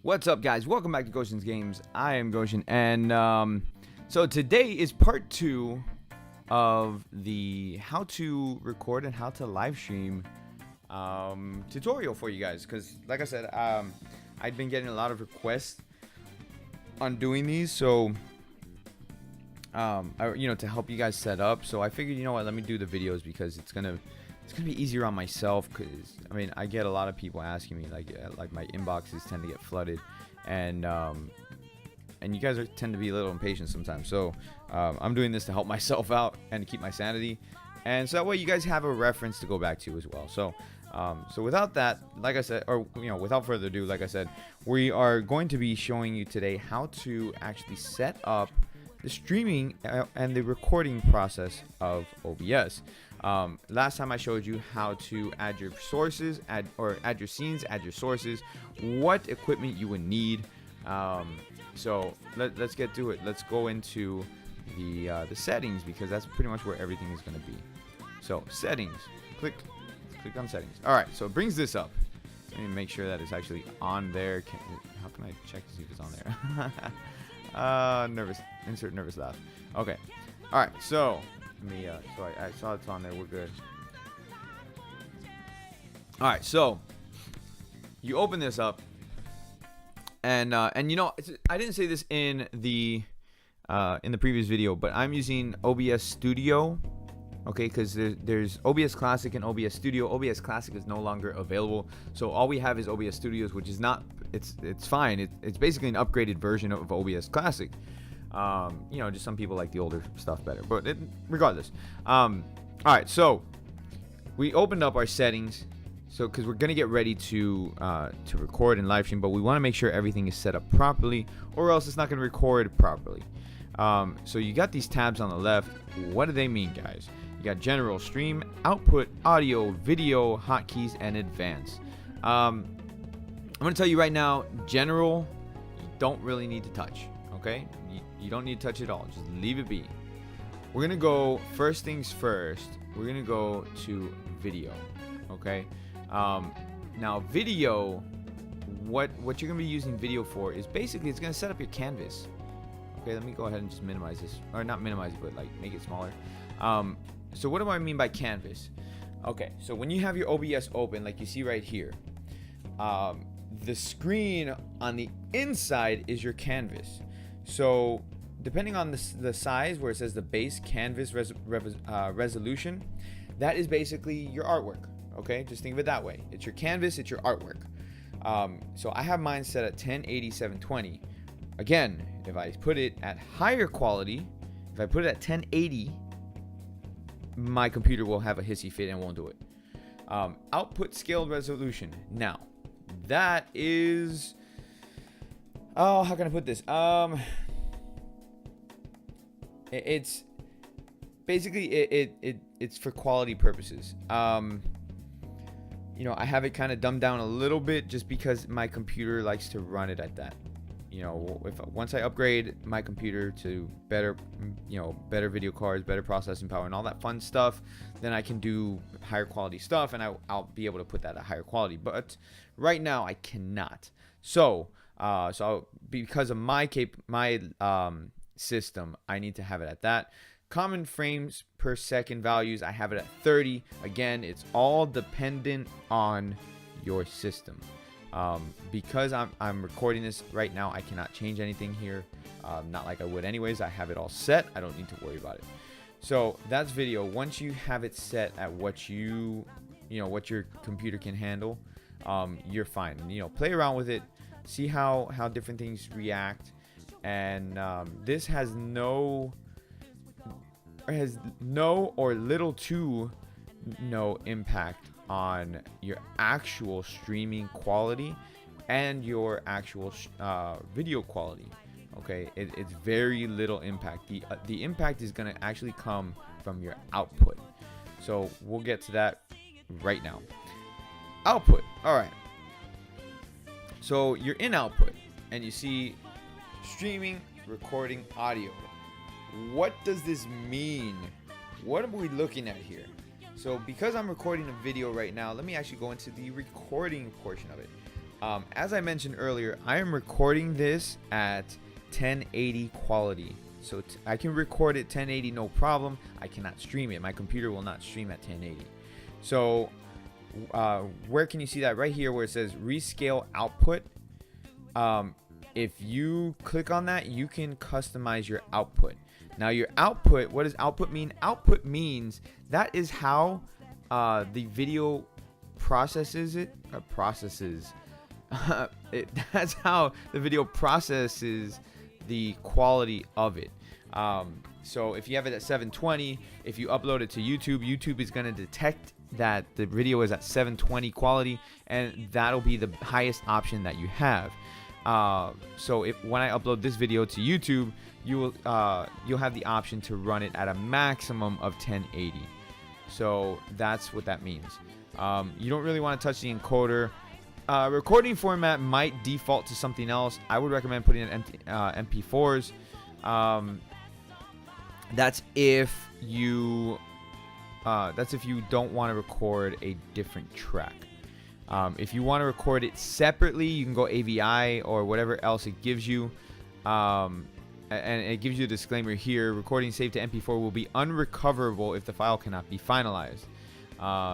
What's up, guys? Welcome back to Goshen's Games. I am Goshen, and so today is part 2 of the how to record and how to live stream tutorial for you guys. Because, like I said, I've been getting a lot of requests on doing these, so to help you guys set up. So I figured, you know what, let me do the videos because it's gonna be easier on myself. Because I mean, I get a lot of people asking me, like my inboxes tend to get flooded, and you guys tend to be a little impatient sometimes. So I'm doing this to help myself out and to keep my sanity, and so that way you guys have a reference to go back to as well. So without that, like I said, or without further ado, like I said, we are going to be showing you today how to actually set up the streaming and the recording process of OBS. Last time I showed you how to add your sources, add your scenes, add your sources, what equipment you would need. So let's get to it. Let's go into the settings, because that's pretty much where everything is going to be. So settings, click on settings. All right, so it brings this up. Let me make sure that it's actually on there. How can I check to see if it's on there? Nervous. Insert nervous laugh. Okay. All right. So let me. So I saw it's on there. We're good. All right. So you open this up, and I didn't say this in the previous video, but I'm using OBS Studio. Okay, because there's OBS Classic and OBS Studio. OBS Classic is no longer available, so all we have is OBS Studios, which is not. It's fine. It's basically an upgraded version of OBS Classic. Just some people like the older stuff better, but regardless. All right, so we opened up our settings, so because we're gonna get ready to record and live stream, but we want to make sure everything is set up properly, or else it's not gonna record properly. So you got these tabs on the left. What do they mean, guys? You got general, stream, output, audio, video, hotkeys, and advanced. I'm gonna tell you right now, general, you don't really need to touch. Okay, you don't need to touch it all. Just leave it be. We're gonna go first things first. We're gonna go to video. Okay. Now video, what you're gonna be using video for is basically it's gonna set up your canvas. Okay, let me go ahead and just minimize this, or not minimize it, but like make it smaller. So what do I mean by canvas? Okay, so when you have your OBS open, like you see right here, the screen on the inside is your canvas. So depending on the size, where it says the base canvas resolution, that is basically your artwork. Okay, just think of it that way. It's your canvas, it's your artwork. So I have mine set at 1080 720. Again, if I put it at higher quality, if I put it at 1080, my computer will have a hissy fit and won't do it. Output scaled resolution. Now, that is, how can I put this? It's basically it's for quality purposes. I have it kind of dumbed down a little bit just because my computer likes to run it at that. Once I upgrade my computer to better video cards, better processing power, and all that fun stuff, then I can do higher quality stuff, and I'll be able to put that at higher quality. But right now I cannot. So because of my system, I need to have it at that. Common frames per second values, I have it at 30. Again, it's all dependent on your system. Because I'm recording this right now, I cannot change anything here. Not like I would anyways. I have it all set. I don't need to worry about it. So that's video. Once you have it set at what what your computer can handle, you're fine. Play around with it, see how different things react, and this has no or little to no impact on your actual streaming quality and your actual video quality. Okay, it's very little impact. The impact is going to actually come from your output. So we'll get to that right now. Output. All right, so you're in output and you see streaming, recording, audio. What does this mean? What are we looking at here? So because I'm recording a video right now, let me actually go into the recording portion of it. As I mentioned earlier, I am recording this at 1080 quality. So I can record it 1080 no problem. I cannot stream it. My computer will not stream at 1080. So where can you see that? Right here where it says rescale output. If you click on that, you can customize your output. Now your output, what does output mean? Output means that is how the video processes it. That's how the video processes the quality of it. So if you have it at 720, if you upload it to YouTube, YouTube is going to detect that the video is at 720 quality, and that'll be the highest option that you have. So when I upload this video to YouTube, you'll have the option to run it at a maximum of 1080. So that's what that means. You don't really want to touch the encoder. Recording format might default to something else. I would recommend putting in MP4s. That's if you don't want to record a different track. If you want to record it separately, you can go AVI or whatever else it gives you. And it gives you a disclaimer here: recording saved to MP4 will be unrecoverable if the file cannot be finalized.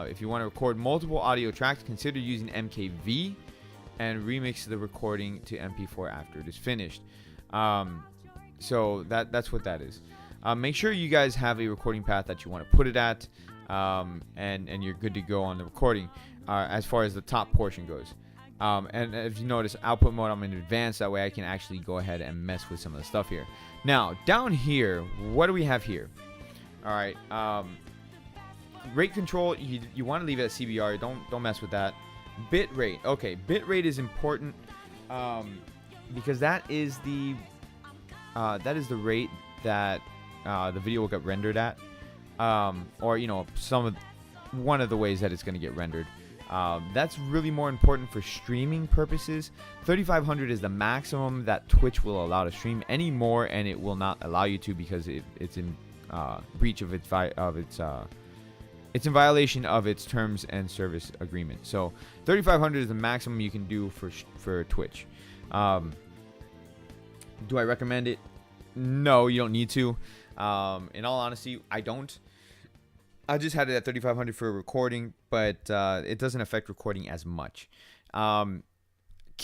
If you want to record multiple audio tracks, consider using MKV and remix the recording to MP4 after it is finished. So that's what that is. Make sure you guys have a recording path that you want to put it at, and you're good to go on the recording as far as the top portion goes. And if you notice, output mode, I'm in advanced. That way I can actually go ahead and mess with some of the stuff here. Now, down here, what do we have here? All right. Rate control, you want to leave it at CBR. Don't mess with that. Bit rate. Okay, bit rate is important because that is the rate that the video will get rendered at, or one of the ways that it's going to get rendered. That's really more important for streaming purposes. 3500 is the maximum that Twitch will allow to stream. Any more, and it will not allow you to, because it's in breach of it's in violation of its terms and service agreement. So 3500 is the maximum you can do for Twitch. Do I recommend it? No, you don't need to. In all honesty, I don't. I just had it at 3500 for recording, but it doesn't affect recording as much. Keyframe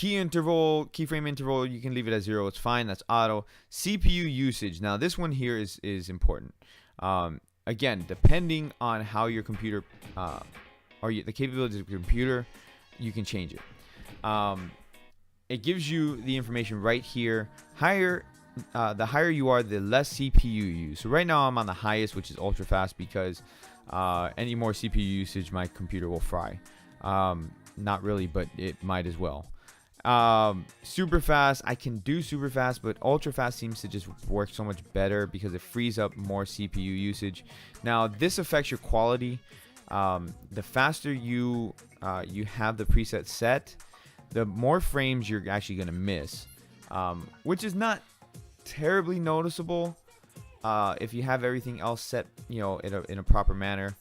interval, you can leave it at 0. It's fine. That's auto. CPU usage. Now, this one here is important. Again, depending on how your computer the capabilities of your computer, you can change it. It gives you the information right here. The higher you are, the less CPU you use. So right now I'm on the highest, which is ultra fast, because any more CPU usage, my computer will fry. Not really, but it might as well. Super fast, I can do super fast, but ultra fast seems to just work so much better because it frees up more CPU usage. Now, this affects your quality. The faster you have the preset set, the more frames you're actually going to miss, which is not terribly noticeable if you have everything else set, in a proper manner.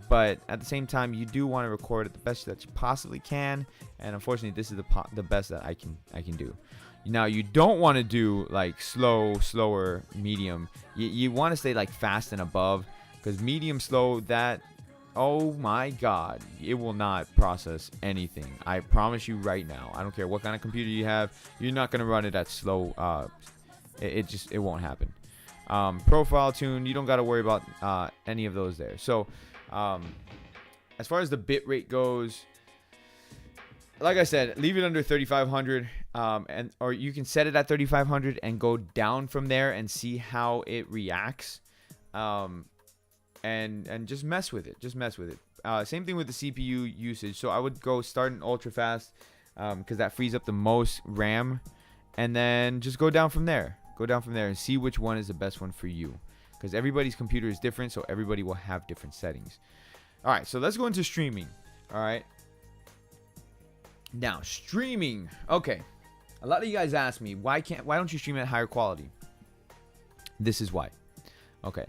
But at the same time, you do want to record it the best that you possibly can, and unfortunately, this is the best that I can do. Now, you don't want to do like slower, medium. You want to stay like fast and above, because medium, slow, that, oh my God, it will not process anything. I promise you right now. I don't care what kind of computer you have, you're not going to run it at slow. It won't happen. Profile tune, you don't got to worry about any of those there. So as far as the bit rate goes, like I said, leave it under 3500, or you can set it at 3500 and go down from there and see how it reacts, and just mess with it. Same thing with the CPU usage. So I would go start in ultra fast, because that frees up the most RAM, and then just go down from there. And see which one is the best one for you, because everybody's computer is different, so everybody will have different settings. All right, so let's go into streaming. All right. Now, streaming. Okay. A lot of you guys ask me, why don't you stream at higher quality? This is why. Okay.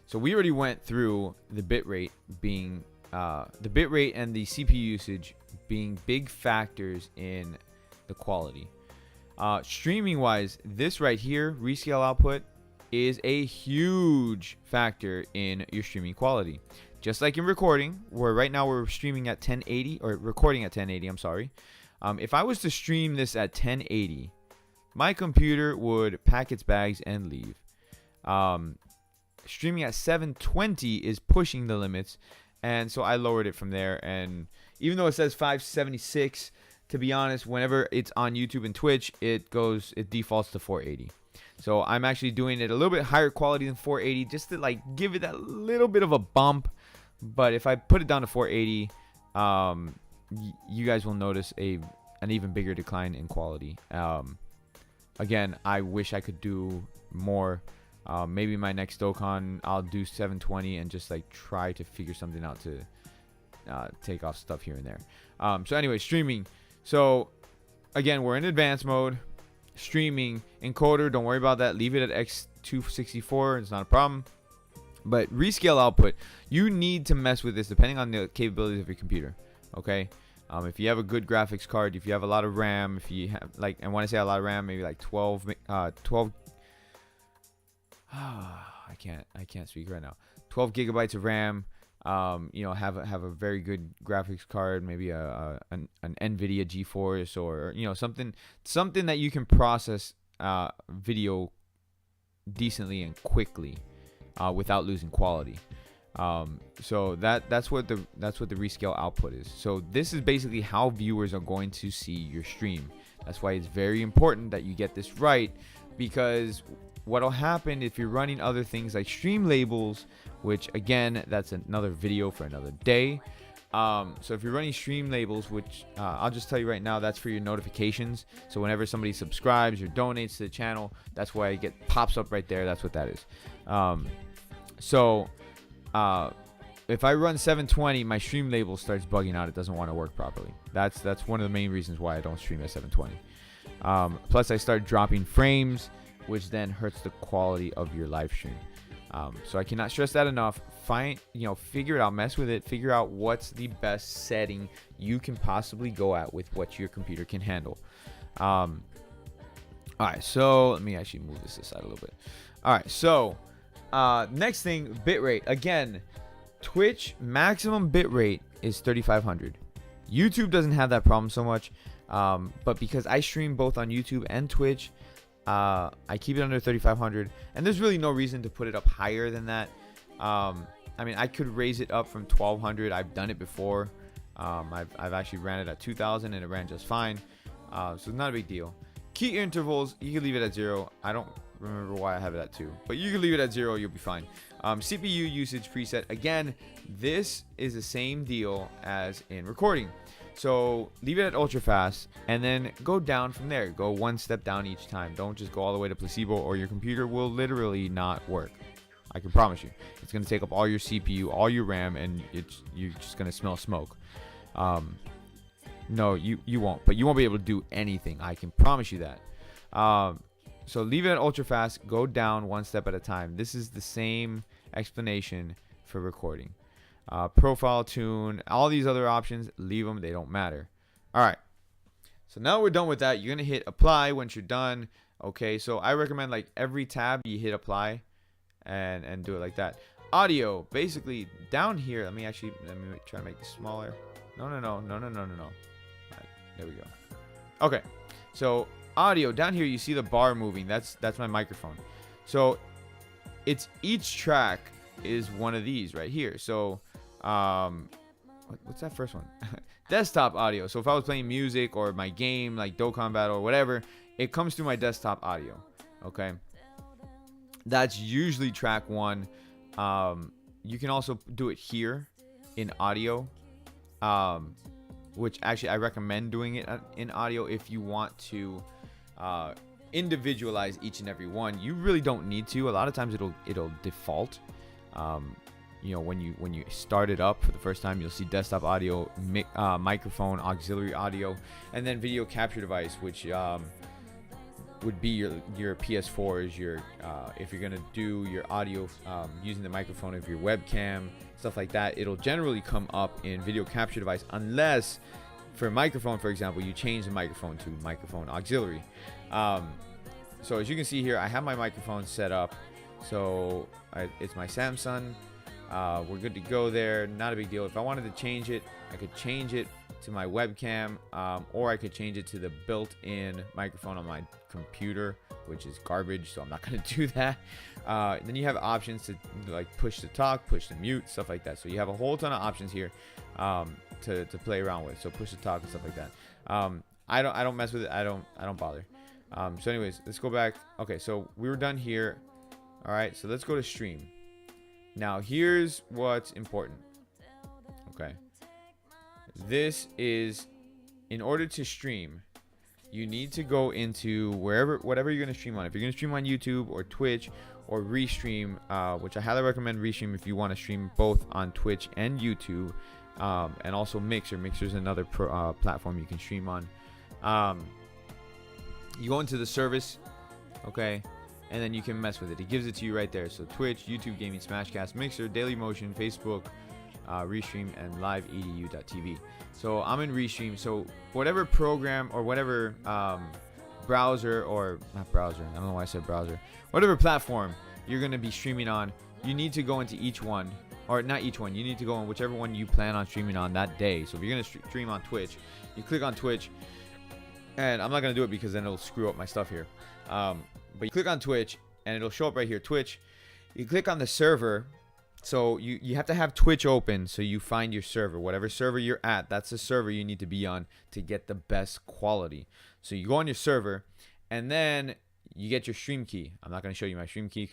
So we already went through the bitrate being the bitrate and the CPU usage being big factors in the quality. Streaming wise, this right here, rescale output, is a huge factor in your streaming quality. Just like in recording, where right now we're streaming at 1080, or recording at 1080, I'm sorry. If I was to stream this at 1080, my computer would pack its bags and leave. Streaming at 720 is pushing the limits, and so I lowered it from there. And even though it says 576, to be honest, whenever it's on YouTube and Twitch, it defaults to 480. So I'm actually doing it a little bit higher quality than 480, just to like give it that little bit of a bump. But if I put it down to 480, you guys will notice an even bigger decline in quality. Again, I wish I could do more. Maybe my next Dokkan, I'll do 720 and just like try to figure something out to take off stuff here and there. So anyway, streaming. So again, we're in advanced mode. Streaming encoder, don't worry about that. Leave it at X264. It's not a problem. But rescale output, you need to mess with this depending on the capabilities of your computer. Okay. If you have a good graphics card, if you have a lot of RAM, if you have like, and when I say a lot of RAM, maybe like 12 I can't speak right now. 12 gigabytes of RAM. Have a very good graphics card, maybe an NVIDIA GeForce, or something that you can process video decently and quickly without losing quality. So that's what the rescale output is. So this is basically how viewers are going to see your stream. That's why it's very important that you get this right, because what'll happen if you're running other things like stream labels, which again, that's another video for another day. So if you're running stream labels, which I'll just tell you right now, that's for your notifications. So whenever somebody subscribes or donates to the channel, that's why it pops up right there. That's what that is. If I run 720, my stream label starts bugging out. It doesn't want to work properly. That's one of the main reasons why I don't stream at 720. Plus I start dropping frames, which then hurts the quality of your live stream. So I cannot stress that enough. Figure it out, mess with it, figure out what's the best setting you can possibly go at with what your computer can handle. All right, so let me actually move this aside a little bit. All right, so next thing, bitrate. Again, Twitch maximum bitrate is 3500. YouTube doesn't have that problem so much, but because I stream both on YouTube and Twitch, I keep it under 3500, and there's really no reason to put it up higher than that. I mean, I could raise it up from 1200. I've done it before. I've actually ran it at 2000 and it ran just fine. So it's not a big deal. Key intervals, you can leave it at 0. I don't remember why I have it at 2, but you can leave it at 0. You'll be fine. CPU usage preset. Again, this is the same deal as in recording. So leave it at ultra fast and then go down from there. Go one step down each time. Don't just go all the way to placebo, or your computer will literally not work. I can promise you. It's going to take up all your CPU, all your RAM, and you're just going to smell smoke. No, you won't. But you won't be able to do anything. I can promise you that. So leave it at ultra fast. Go down one step at a time. This is the same explanation for recording. Profile tune, all these other options, leave them. They don't matter. All right. So now we're done with that. You're going to hit apply once you're done. Okay. So I recommend like every tab you hit apply and do it like that. Audio, basically down here. Let me try to make this smaller. No. All right, there we go. Okay. So audio down here, you see the bar moving. That's my microphone. So it's each track is one of these right here. So what's that first one? Desktop audio. So if I was playing music or my game like Dokkan Battle or whatever, it comes through my desktop audio. Okay, that's usually track 1. You can also do it here in audio, which actually I recommend doing it in audio if you want to individualize each and every one. You really don't need to. A lot of times it'll default. When you start it up for the first time, you'll see desktop audio, microphone, auxiliary audio, and then video capture device, which would be your PS4s, your if you're gonna do your audio using the microphone of your webcam, stuff like that. It'll generally come up in video capture device, unless for microphone, for example, you change the microphone to microphone auxiliary. So as you can see here, I have my microphone set up. So it's my Samsung. We're good to go there. Not a big deal. If I wanted to change it, I could change it to my webcam, or I could change it to the built-in microphone on my computer, which is garbage, so I'm not going to do that. Then you have options to like push to talk, push to mute, stuff like that. So you have a whole ton of options here to play around with. So push to talk and stuff like that. I don't mess with it. I don't bother. So anyways, let's go back. Okay, so we were done here. All right, so let's go to stream. Now here's what's important. Okay, this is, in order to stream, you need to go into whatever you're going to stream on. If you're going to stream on YouTube or Twitch or Restream, which I highly recommend Restream if you want to stream both on Twitch and YouTube, and also Mixer. Mixer is another platform you can stream on. You go into the service, okay, and then you can mess with it. It gives it to you right there. So Twitch, YouTube Gaming, Smashcast, Mixer, Dailymotion, Facebook, Restream, and liveedu.tv. So I'm in Restream. So whatever program or whatever browser, or not browser, I don't know why I said browser, whatever platform you're going to be streaming on, you need to go into each one, or not each one, you need to go on whichever one you plan on streaming on that day. So if you're going to stream on Twitch, you click on Twitch, and I'm not going to do it because then it'll screw up my stuff here. But you click on Twitch and it'll show up right here, Twitch. You click on the server. So you have to have Twitch open, so you find your server. Whatever server you're at, that's the server you need to be on to get the best quality. So you go on your server, and then you get your stream key. I'm not going to show you my stream key,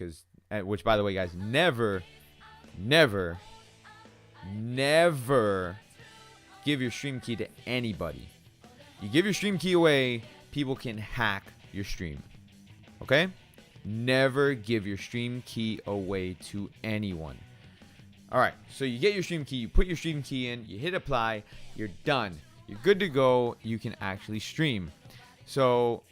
which, by the way, guys, never give your stream key to anybody. You give your stream key away, people can hack your stream. Okay? Never give your stream key away to anyone. All right, so you get your stream key, you put your stream key in, you hit apply, you're done. You're good to go. You can actually stream. So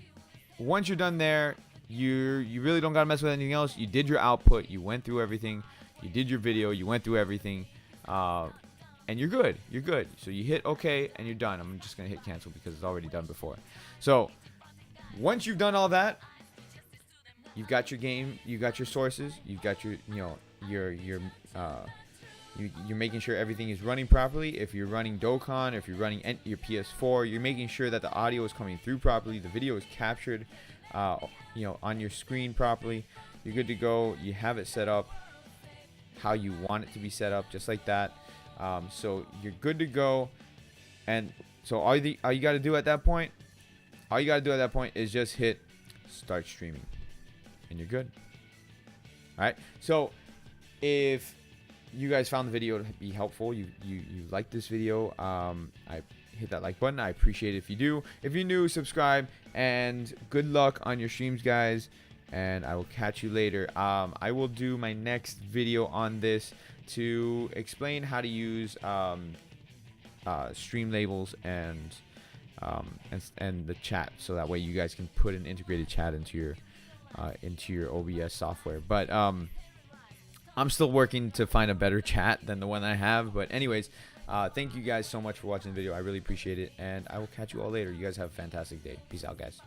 once you're done there, you really don't gotta mess with anything else. You did your output, you went through everything, you did your video, you went through everything, and you're good. You're good. So you hit OK and you're done. I'm just gonna hit cancel because it's already done before. So once you've done all that, you've got your game, you got your sources, you've got your, you're making sure everything is running properly. If you're running Dokkan, if you're running your PS4, you're making sure that the audio is coming through properly, the video is captured, on your screen properly. You're good to go. You have it set up how you want it to be set up, just like that. So you're good to go. And so all you got to do at that point, is just hit start streaming, and you're good. All right. So if you guys found the video to be helpful, you liked this video, I hit that like button. I appreciate it if you do. If you're new, subscribe, and good luck on your streams, guys, and I will catch you later. I will do my next video on this to explain how to use stream labels and the chat, so that way you guys can put an integrated chat into your OBS software. But I'm still working to find a better chat than the one I have. But anyways, thank you guys so much for watching the video. I really appreciate it, and I will catch you all later. You guys have a fantastic day. Peace out, guys.